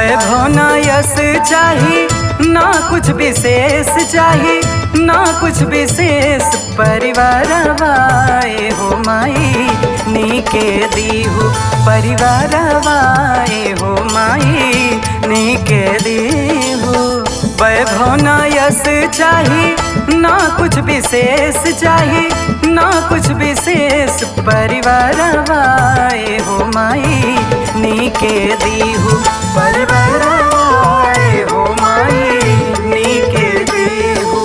वैभव ना यश चाही ना कुछ विशेष चाही ना कुछ विशेष परिवार वाए हो माई नीके दीहु परिवार वाए हो माई नीके दीहु। वैभव ना यश चाही ना कुछ विशेष चाही ना कुछ विशेष परिवार वाए हो माई नीके दीहु परिवार वाए हो माई नीके दीहु।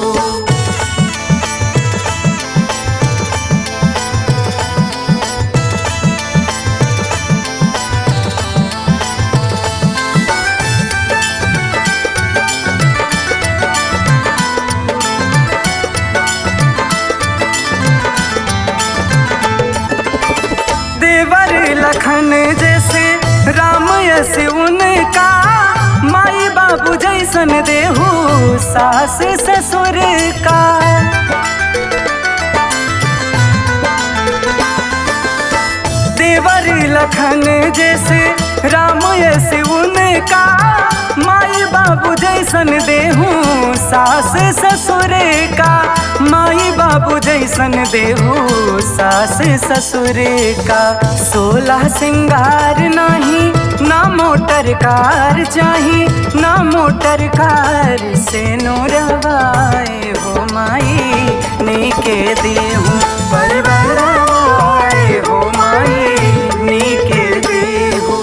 देवर लखन जैसे राम यस उनका माई बाबू जैसन देहु सास ससुर का। देवर लखन जैसे राम यस उनका माई बाबू जैसन देहु सास ससुर का। माई बाबू जैसन देहु सास ससुर का। 16 सिंगार नाही ना मोटर कार चाही ना मोटर कार से नूरवाए हो माई नीके देहु परिवार वाए हो माई नीके देहु।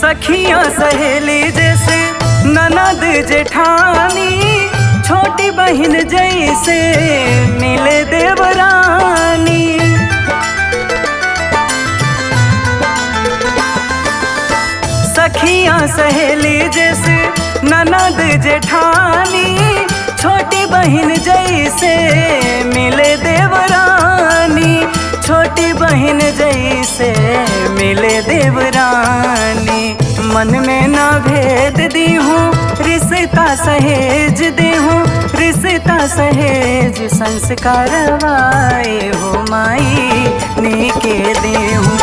सखियाँ सहेली जैसे ननद जेठानी छोटी बहन जैसे मिले देवरानी। सखियाँ सहेली जैसे ननद जेठानी छोटी बहन जैसे मिले देवरानी। छोटी बहन जैसे मिले देवरानी। मन में ना भेद दी हूँ रिश्ता सहेज दे हूँ रिश्ता सहेज संस्कार वाए हो माई नीके दे हूँ